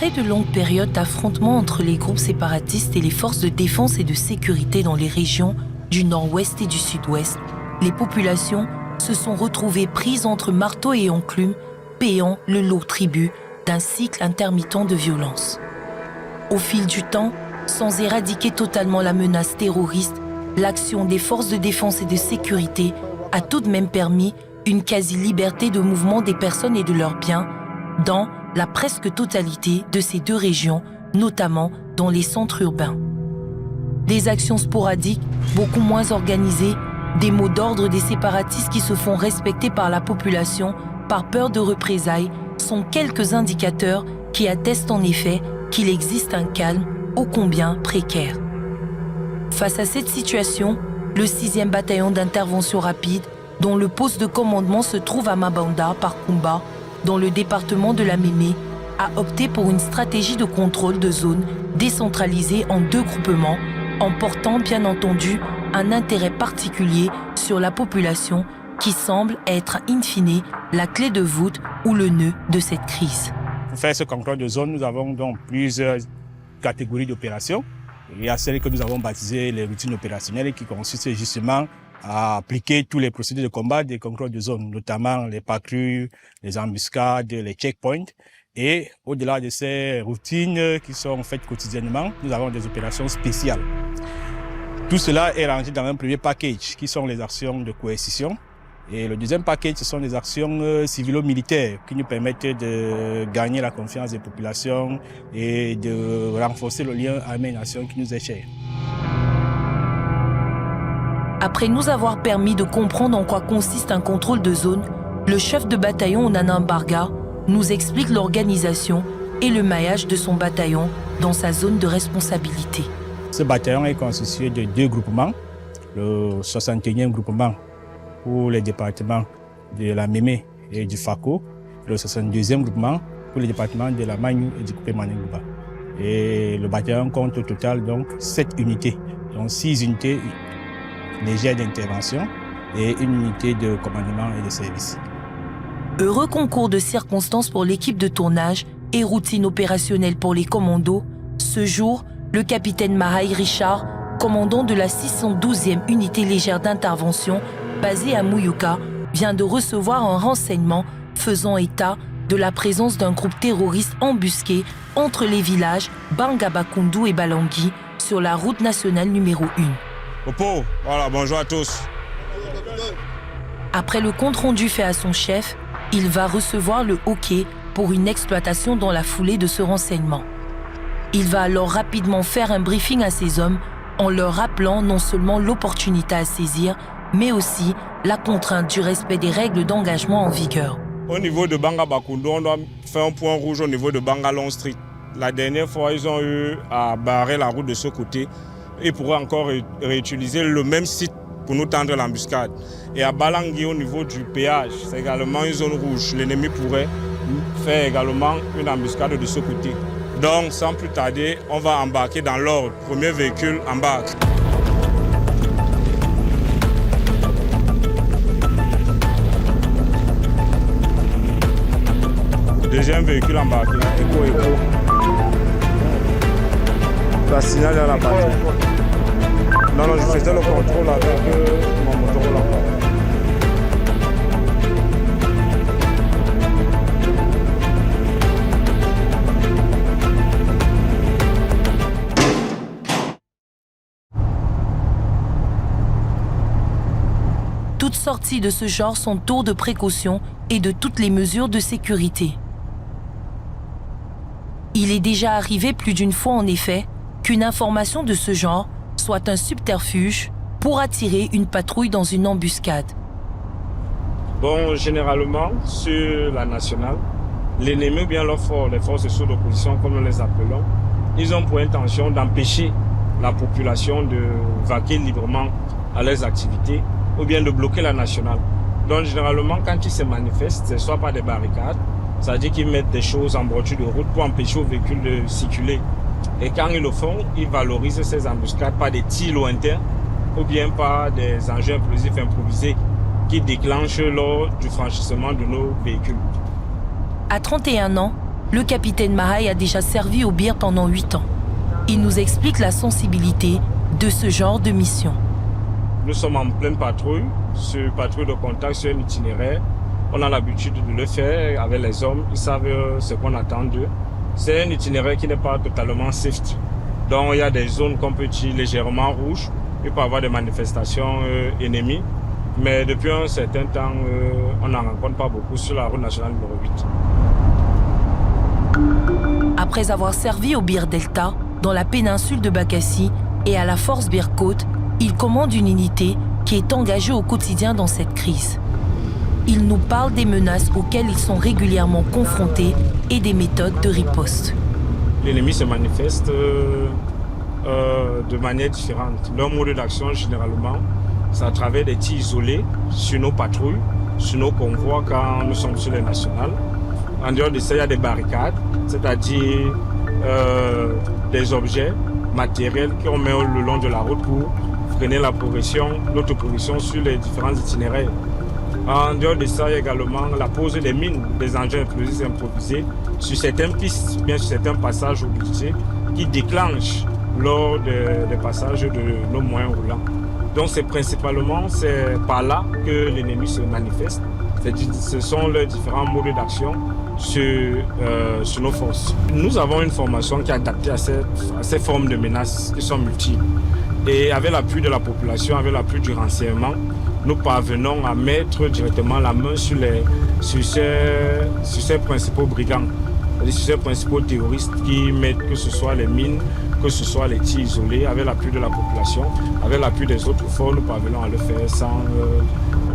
Après de longues périodes d'affrontements entre les groupes séparatistes et les forces de défense et de sécurité dans les régions du nord-ouest et du sud-ouest, les populations se sont retrouvées prises entre marteau et enclume, payant le lourd tribut d'un cycle intermittent de violence. Au fil du temps, sans éradiquer totalement la menace terroriste, l'action des forces de défense et de sécurité a tout de même permis une quasi-liberté de mouvement des personnes et de leurs biens dans la presque totalité de ces deux régions, notamment dans les centres urbains. Des actions sporadiques, beaucoup moins organisées, des mots d'ordre des séparatistes qui se font respecter par la population par peur de représailles sont quelques indicateurs qui attestent en effet qu'il existe un calme ô combien précaire. Face à cette situation, le 6e bataillon d'intervention rapide, dont le poste de commandement se trouve à Mabanda, par Kumba, dans le département de la Mémé, a opté pour une stratégie de contrôle de zone décentralisée en 2 groupements, en portant bien entendu un intérêt particulier sur la population qui semble être in fine la clé de voûte ou le nœud de cette crise. Pour faire ce contrôle de zone, nous avons donc plusieurs catégories d'opérations. Il y a celles que nous avons baptisées les routines opérationnelles qui consistent justement à appliquer tous les procédés de combat des contrôles de zone, notamment les patrouilles, les embuscades, les checkpoints. Et au-delà de ces routines qui sont faites quotidiennement, nous avons des opérations spéciales. Tout cela est rangé dans un premier package qui sont les actions de coercition. Et le deuxième package, ce sont des actions civilo-militaires qui nous permettent de gagner la confiance des populations et de renforcer le lien armée-nation qui nous est cher. Après nous avoir permis de comprendre en quoi consiste un contrôle de zone, le chef de bataillon Onana Mbarga nous explique l'organisation et le maillage de son bataillon dans sa zone de responsabilité. Ce bataillon est constitué de 2 groupements. Le 61e groupement pour les départements de la Mémé et du Fako, le 62e groupement pour les départements de la Magnou et du Coupé Manengouba. Et le bataillon compte au total donc 7 unités, donc 6 unités légères d'intervention et une unité de commandement et de service. Heureux concours de circonstances pour l'équipe de tournage et routine opérationnelle pour les commandos, ce jour, le capitaine Mahaï Richard, commandant de la 612e unité légère d'intervention basée à Mouyouka, vient de recevoir un renseignement faisant état de la présence d'un groupe terroriste embusqué entre les villages Bangabakundu et Balangui sur la route nationale numéro 1. Popo, voilà, bonjour à tous. Après le compte-rendu fait à son chef, il va recevoir le hockey pour une exploitation dans la foulée de ce renseignement. Il va alors rapidement faire un briefing à ses hommes en leur rappelant non seulement l'opportunité à saisir, mais aussi la contrainte du respect des règles d'engagement en vigueur. Au niveau de Bangabakundu, on doit faire un point rouge au niveau de Bangalon Street. La dernière fois, ils ont eu à barrer la route de ce côté. Ils pourraient encore réutiliser le même site pour nous tendre l'embuscade. Et à Balangui, au niveau du péage, c'est également une zone rouge. L'ennemi pourrait faire également une embuscade de ce côté. Donc, sans plus tarder, on va embarquer dans l'ordre. Premier véhicule embarque. Deuxième véhicule embarqué. Écho. La signal dans la partie. Non, je faisais le contrôle avec mon moteur là. Toutes sorties de ce genre sont tours de précaution et de toutes les mesures de sécurité. Il est déjà arrivé plus d'une fois en effet qu'une information de ce genre soit un subterfuge pour attirer une patrouille dans une embuscade. Bon, généralement, sur la nationale, l'ennemi ou bien les forces sous l'opposition, comme nous les appelons, ils ont pour intention d'empêcher la population de vaquer librement à leurs activités ou bien de bloquer la nationale. Donc, généralement, quand ils se manifestent, ce ne soit pas des barricades, c'est-à-dire qu'ils mettent des choses en bordure de route pour empêcher aux véhicules de circuler. Et quand ils le font, ils valorisent ces embuscades par des tirs lointains ou bien par des engins explosifs improvisés qui déclenchent lors du franchissement de nos véhicules. À 31 ans, le capitaine Mahaï a déjà servi au BIR pendant 8 ans. Il nous explique la sensibilité de ce genre de mission. Nous sommes en pleine patrouille, sur patrouille de contact, sur un itinéraire. On a l'habitude de le faire avec les hommes, ils savent ce qu'on attend d'eux. C'est un itinéraire qui n'est pas totalement safety. Donc il y a des zones qu'on peut dire légèrement rouges, il peut y avoir des manifestations ennemies. Mais depuis un certain temps, on n'en rencontre pas beaucoup sur la route nationale numéro 8. Après avoir servi au BIR Delta, dans la péninsule de Bakassi et à la force BIR Côte, il commande une unité qui est engagée au quotidien dans cette crise. Il nous parle des menaces auxquelles ils sont régulièrement confrontés et des méthodes de riposte. L'ennemi se manifeste de manière différente. Leur mode d'action, généralement, c'est à travers des tirs isolés sur nos patrouilles, sur nos convois quand nous sommes sur les nationales. En dehors de ça, il y a des barricades, c'est-à-dire des objets matériels qu'on met le long de la route pour freiner la progression, notre progression sur les différents itinéraires. En dehors de ça, il y a également la pose des mines, des engins explosifs improvisés sur certaines pistes, bien sur certains passages obligés qui déclenchent lors des passages de nos moyens roulants. Donc c'est principalement par là que l'ennemi se manifeste. Ce sont les différents modes d'action sur nos forces. Nous avons une formation qui est adaptée à ces formes de menaces qui sont multiples. Et avec l'appui de la population, avec l'appui du renseignement, nous parvenons à mettre directement la main sur ces principaux brigands, sur ces principaux terroristes qui mettent que ce soit les mines, que ce soit les tirs isolés, avec l'appui de la population, avec l'appui des autres forces, nous parvenons à le faire sans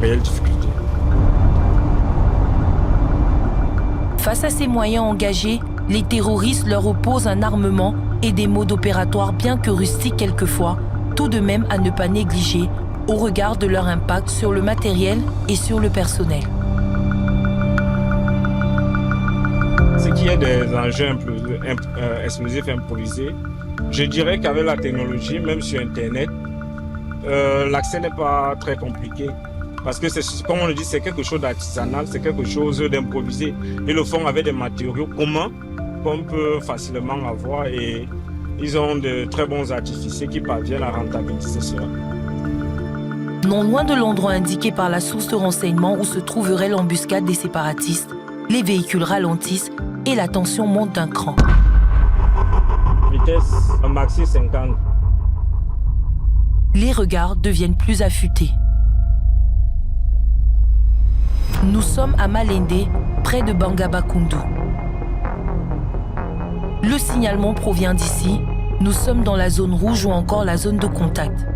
réelle difficulté. Face à ces moyens engagés, les terroristes leur opposent un armement et des modes opératoires bien que rustiques quelquefois, tout de même à ne pas négliger au regard de leur impact sur le matériel et sur le personnel. Ce qui est des engins explosifs improvisés, je dirais qu'avec la technologie, même sur Internet, l'accès n'est pas très compliqué. Parce que, comme on le dit, c'est quelque chose d'artisanal, c'est quelque chose d'improvisé. Ils le font avec des matériaux communs qu'on peut facilement avoir et ils ont de très bons artificiers qui parviennent à rentabiliser cela. Non loin de l'endroit indiqué par la source de renseignement où se trouverait l'embuscade des séparatistes, les véhicules ralentissent et la tension monte d'un cran. Vitesse maxi 50. Les regards deviennent plus affûtés. Nous sommes à Malende, près de Bangabakundu. Le signalement provient d'ici. Nous sommes dans la zone rouge ou encore la zone de contact.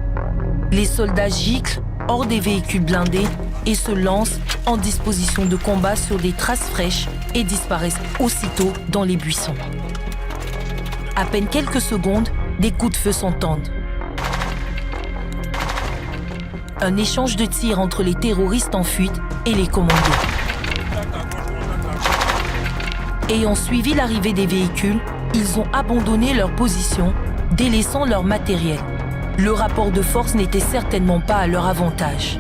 Les soldats giclent hors des véhicules blindés et se lancent en disposition de combat sur des traces fraîches et disparaissent aussitôt dans les buissons. À peine quelques secondes, des coups de feu s'entendent. Un échange de tirs entre les terroristes en fuite et les commandos. Ayant suivi l'arrivée des véhicules, ils ont abandonné leur position, délaissant leur matériel. Le rapport de force n'était certainement pas à leur avantage.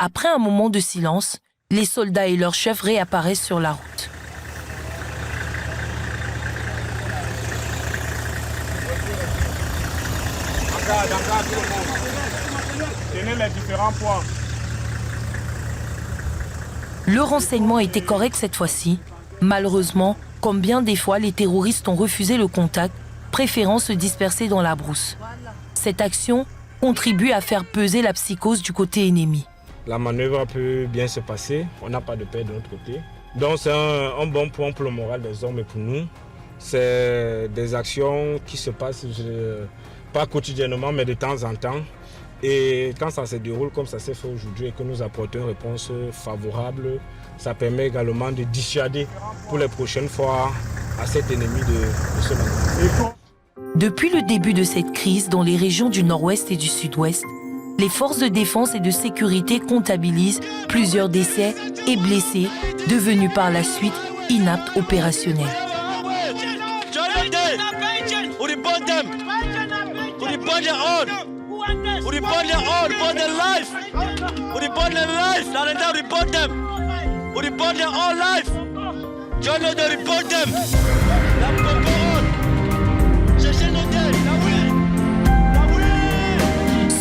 Après un moment de silence, les soldats et leurs chefs réapparaissent sur la route. Tenez les différents points. Le renseignement était correct cette fois-ci. Malheureusement, comme bien des fois, les terroristes ont refusé le contact, préférant se disperser dans la brousse. Cette action contribue à faire peser la psychose du côté ennemi. La manœuvre peut bien se passer, on n'a pas de paix de notre côté. Donc c'est un bon point pour le moral des hommes et pour nous. C'est des actions qui se passent pas quotidiennement mais de temps en temps. Et quand ça se déroule comme ça s'est fait aujourd'hui et que nous apportons une réponse favorable, ça permet également de dissuader pour les prochaines fois à cet ennemi de se manifester. Depuis le début de cette crise dans les régions du nord-ouest et du sud-ouest, les forces de défense et de sécurité comptabilisent plusieurs décès et blessés devenus par la suite inaptes opérationnels.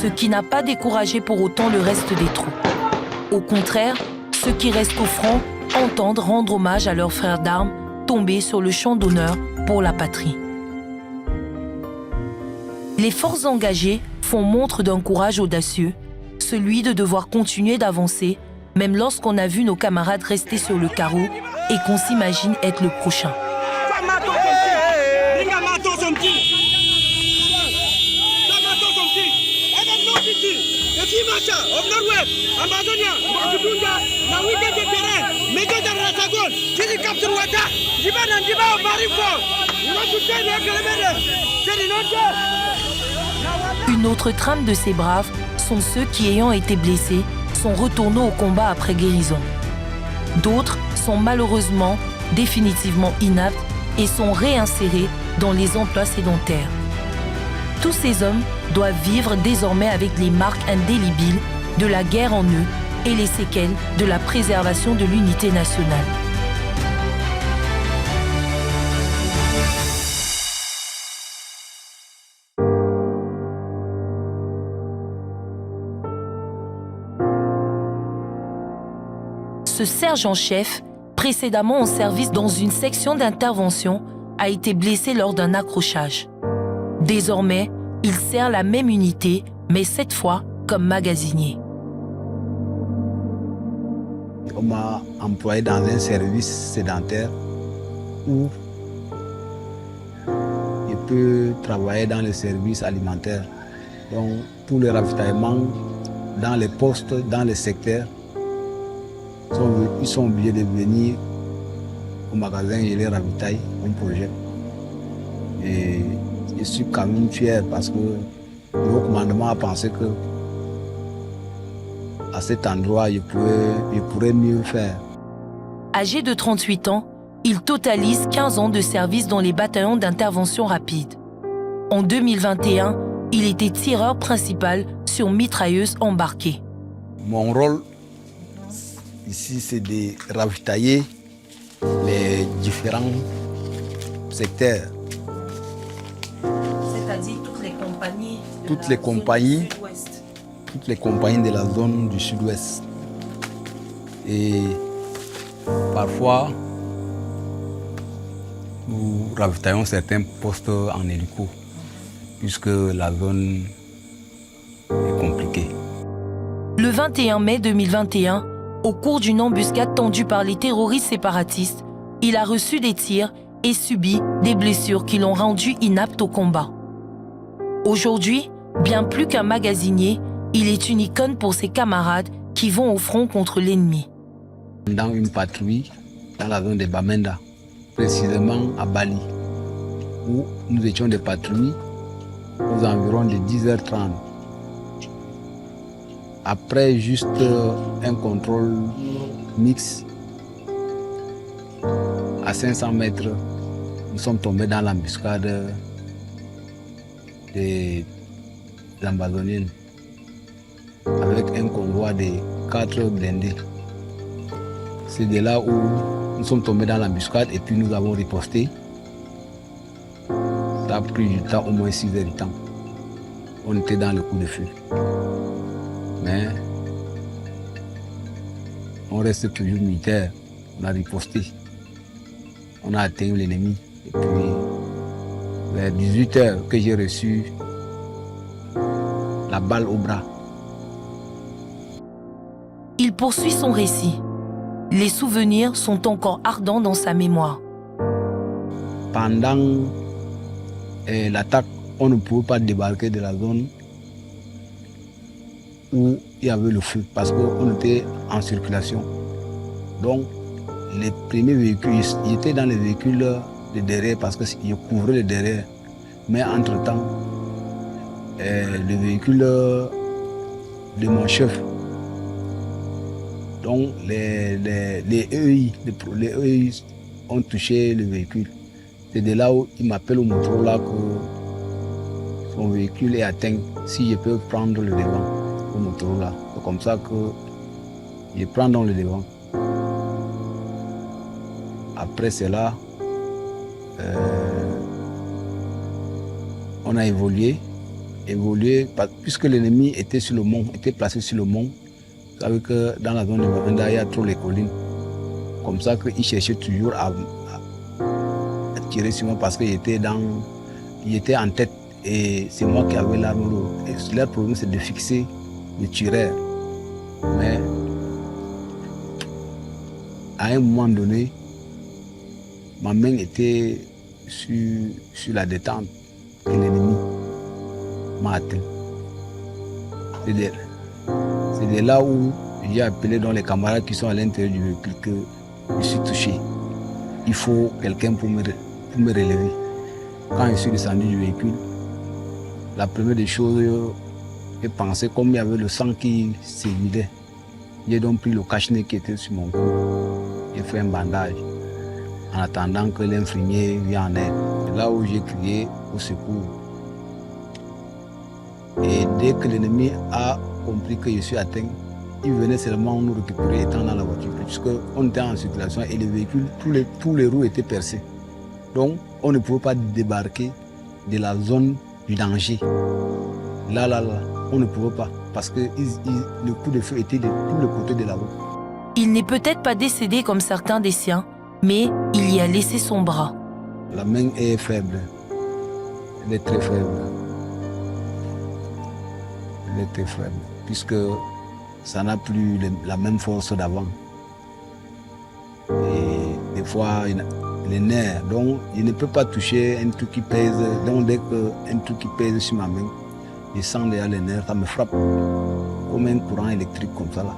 Ce qui n'a pas découragé pour autant le reste des troupes. Au contraire, ceux qui restent au front entendent rendre hommage à leurs frères d'armes tombés sur le champ d'honneur pour la patrie. Les forces engagées font montre d'un courage audacieux, celui de devoir continuer d'avancer, même lorsqu'on a vu nos camarades rester sur le carreau et qu'on s'imagine être le prochain. Une autre trame de ces braves sont ceux qui, ayant été blessés, sont retournés au combat après guérison. D'autres sont malheureusement définitivement inaptes et sont réinsérés dans les emplois sédentaires. Tous ces hommes doivent vivre désormais avec les marques indélébiles de la guerre en eux et les séquelles de la préservation de l'unité nationale. Ce sergent-chef, précédemment en service dans une section d'intervention, a été blessé lors d'un accrochage. Désormais, il sert la même unité, mais cette fois comme magasinier. On m'a employé dans un service sédentaire où je peux travailler dans le service alimentaire. Donc, pour le ravitaillement, dans les postes, dans les secteurs, ils sont obligés de venir au magasin et les ravitailler, un projet. Et je suis quand même fier parce que le haut commandement a pensé que à cet endroit, je pourrais mieux faire. Âgé de 38 ans, il totalise 15 ans de service dans les bataillons d'intervention rapide. En 2021, il était tireur principal sur mitrailleuse embarquée. Mon rôle ici, c'est de ravitailler les différents secteurs. C'est-à-dire toutes les compagnies toutes les compagnies de la zone du sud-ouest. Et parfois, nous ravitaillons certains postes en hélico, puisque la zone est compliquée. Le 21 mai 2021, au cours d'une embuscade tendue par les terroristes séparatistes, il a reçu des tirs et subi des blessures qui l'ont rendu inapte au combat. Aujourd'hui, bien plus qu'un magasinier, il est une icône pour ses camarades qui vont au front contre l'ennemi. Dans une patrouille dans la zone de Bamenda, précisément à Bali, où nous étions des patrouilles aux environs de 10h30. Après juste un contrôle mixte, à 500 mètres, nous sommes tombés dans l'embuscade des Ambazoniennes avec un convoi de 4 blindés. C'est de là où nous sommes tombés dans l'embuscade et puis nous avons riposté. Ça a pris du temps, au moins 6 heures de temps. On était dans le coup de feu. Mais on reste toujours militaire. On a riposté. On a atteint l'ennemi. Et puis, vers 18 heures que j'ai reçu la balle au bras. Il poursuit son récit. Les souvenirs sont encore ardents dans sa mémoire. Pendant l'attaque, on ne pouvait pas débarquer de la zone. où il y avait le feu parce qu'on était en circulation. Donc, les premiers véhicules, ils étaient dans les véhicules de derrière parce qu'ils couvraient le derrière. Mais entre-temps, le véhicule de mon chef, donc les EI ont touché le véhicule. C'est de là où il m'appelle au Motorola que son véhicule est atteint. Si je peux prendre le devant au Motorola. C'est comme ça que je prends dans le devant. Après cela, on a évolué, puisque l'ennemi était sur le mont, était placé sur le mont. Vous savez que dans la zone de Mavenda, il y a trop les collines. Comme ça qu'il cherchait toujours à tirer sur moi parce qu'il était en tête et c'est moi qui avais l'arme lourde. Et leur problème, c'est de fixer le tireur. Mais à un moment donné, ma main était sur la détente et l'ennemi m'a atteint. C'est de là où j'ai appelé dans les camarades qui sont à l'intérieur du véhicule que je suis touché. Il faut quelqu'un pour me relever. Quand je suis descendu du véhicule, la première des choses, j'ai pensé comme il y avait le sang qui s'évidait. J'ai donc pris le cache-nez qui était sur mon cou. J'ai fait un bandage en attendant que l'infirmier vienne en aide. C'est là où j'ai crié au secours. Et dès que l'ennemi a compris que je suis atteint, il venait seulement nous récupérer étant dans la voiture. Puisqu'on était en circulation et les véhicules, tous les roues étaient percés. Donc on ne pouvait pas débarquer de la zone du danger. Là, on ne pouvait pas. Parce que le coup de feu était de tous les côtés de la route. Il n'est peut-être pas décédé comme certains des siens, mais il y a laissé son bras. La main est faible. Elle est très faible. Elle est très faible. Puisque ça n'a plus la même force d'avant. Et des fois, les nerfs. Donc, je ne peux pas toucher un truc qui pèse. Donc, dès qu'un truc qui pèse sur ma main, je sens déjà les nerfs, ça me frappe. Comme un courant électrique comme ça là.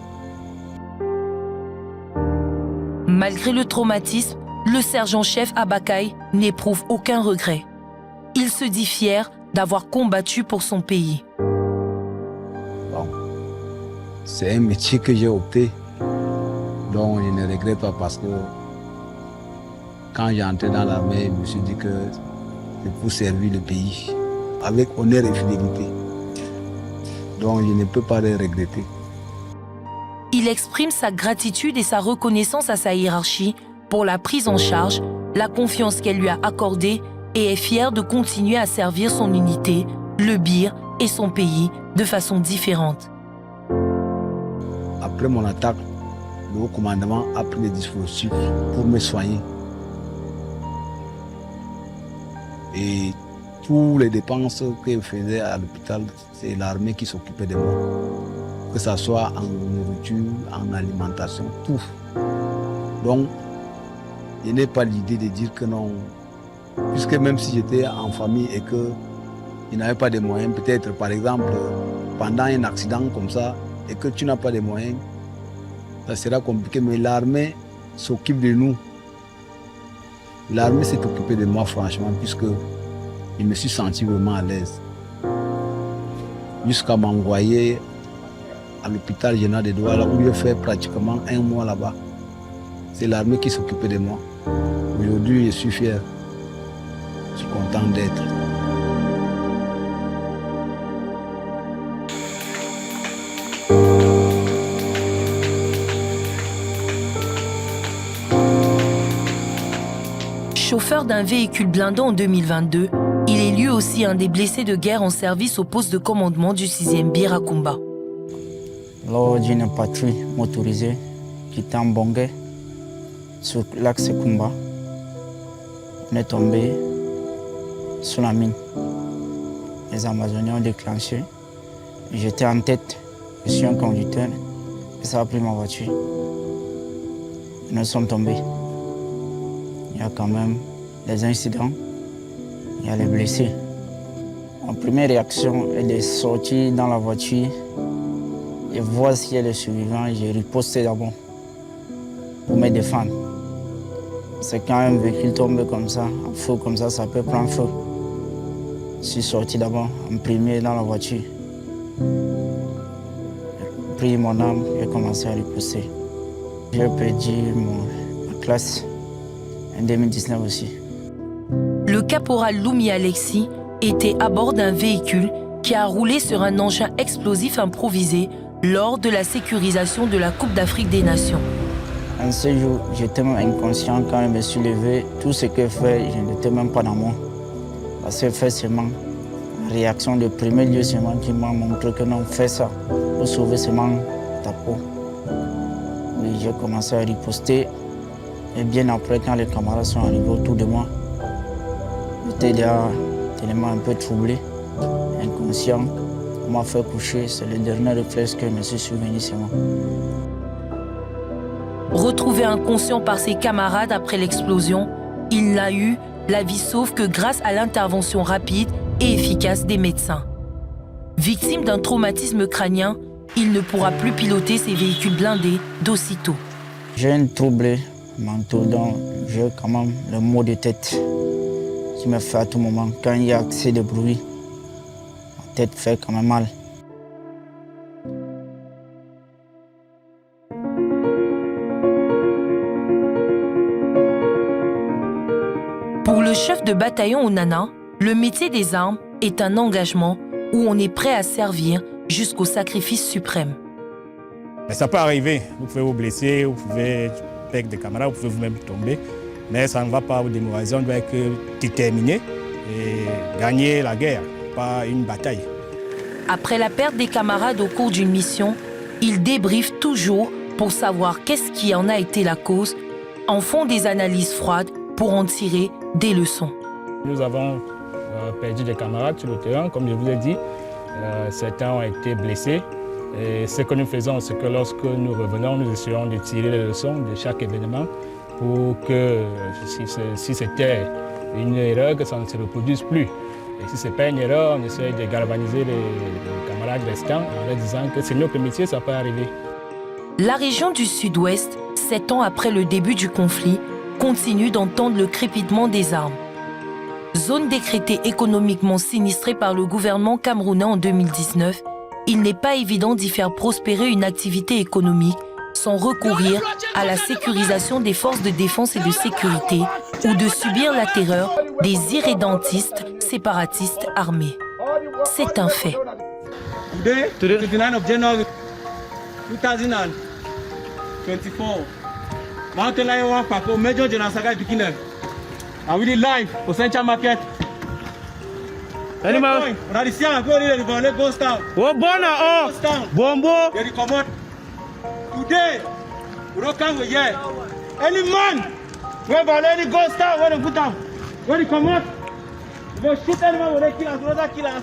Malgré le traumatisme, le sergent-chef Abakaï n'éprouve aucun regret. Il se dit fier d'avoir combattu pour son pays. Bon, c'est un métier que j'ai opté, donc je ne regrette pas parce que quand j'ai entré dans l'armée, je me suis dit que c'est pour servir le pays avec honneur et fidélité. Donc je ne peux pas le regretter. Il exprime sa gratitude et sa reconnaissance à sa hiérarchie pour la prise en charge, la confiance qu'elle lui a accordée et est fier de continuer à servir son unité, le BIR et son pays de façon différente. Après mon attaque, le haut commandement a pris des dispositifs pour me soigner. Et toutes les dépenses que je faisais à l'hôpital, c'est l'armée qui s'occupait de moi. Que ce soit en nourriture, en alimentation, tout. Donc, je n'ai pas l'idée de dire que non. Puisque même si j'étais en famille et que je n'avais pas de moyens, peut-être par exemple, pendant un accident comme ça, et que tu n'as pas de moyens, ça sera compliqué. Mais l'armée s'occupe de nous. L'armée s'est occupée de moi franchement, puisque je me suis senti vraiment à l'aise. Jusqu'à m'envoyer à l'hôpital général de Douala, où j'ai fait pratiquement 1 mois là-bas. C'est l'armée qui s'occupait de moi. Aujourd'hui, je suis fier. Je suis content d'être. Chauffeur d'un véhicule blindé en 2022, il est lui aussi un des blessés de guerre en service au poste de commandement du 6e BIR à Kumba. Lors d'une patrouille motorisée quittant Bongé sur l'axe Kumba, on est tombé sous la mine. Les Amazoniens ont déclenché. J'étais en tête, je suis un conducteur et ça a pris ma voiture. Nous sommes tombés. Il y a quand même des incidents, il y a les blessés. Ma première réaction est de sortir dans la voiture Je vois s'il y a le survivant, j'ai riposté d'abord pour me défendre. C'est quand un véhicule tombe comme ça, en feu comme ça peut prendre feu. Je suis sorti d'abord en premier dans la voiture. J'ai pris mon arme et commencé à riposter. J'ai perdu ma classe en 2019 aussi. Le caporal Loumi Alexis était à bord d'un véhicule qui a roulé sur un engin explosif improvisé lors de la sécurisation de la Coupe d'Afrique des Nations. En ce jour, j'étais même inconscient quand je me suis levé. Tout ce que je fais, je n'étais même pas dans moi. Parce que fait seulement la réaction de premier lieu seulement qui m'a montré que non, fais ça pour sauver seulement ta peau. Oui, j'ai commencé à riposter. Et bien après, quand les camarades sont arrivés autour de moi, j'étais déjà tellement un peu troublé, inconscient. On m'a fait coucher, c'est le dernier réflexe que je me suis souvenu seulement. Retrouvé inconscient par ses camarades après l'explosion, il n'a eu la vie sauve que grâce à l'intervention rapide et efficace des médecins. Victime d'un traumatisme crânien, il ne pourra plus piloter ses véhicules blindés d'aussitôt. J'ai un trouble mental, donc j'ai quand même le mot de tête qui me fait à tout moment. Quand il y a assez de bruit, ma tête fait quand même mal. Pour le chef de bataillon au Nana, le métier des armes est un engagement où on est prêt à servir jusqu'au sacrifice suprême. Mais ça peut arriver. Vous pouvez vous blesser, vous pouvez perdre des camarades, vous pouvez vous-même tomber. Mais ça ne va pas vous démoraliser. On doit être déterminé et gagner la guerre, pas une bataille. Après la perte des camarades au cours d'une mission, ils débriefent toujours pour savoir qu'est-ce qui en a été la cause, en font des analyses froides pour en tirer des leçons. Nous avons perdu des camarades sur le terrain, comme je vous ai dit. Certains ont été blessés. Et ce que nous faisons, c'est que lorsque nous revenons, nous essayons de tirer les leçons de chaque événement pour que si c'était une erreur, que ça ne se reproduise plus. Et si ce n'est pas une erreur, on essaie de galvaniser les camarades restants en leur disant que c'est notre métier, ça peut arriver. La région du Sud-Ouest, 7 ans après le début du conflit, continue d'entendre le crépitement des armes. Zone décrétée économiquement sinistrée par le gouvernement camerounais en 2019, il n'est pas évident d'y faire prospérer une activité économique sans recourir à la sécurisation des forces de défense et de sécurité ou de subir la terreur des irrédentistes séparatistes armés. C'est un fait. Today, 29 of January 2024, Mountain Lion One Paco, Major General Sagai Bikiner. I'm really live for Central Market. Animal. On a ici encore les volets Ghost Town. Oh, bon, oh, bombo. They recommend. Today, we don't come here. Any man, we have any Ghost Town, we don't put down. When you come out, we shoot anyone, we kill us, we don't kill us.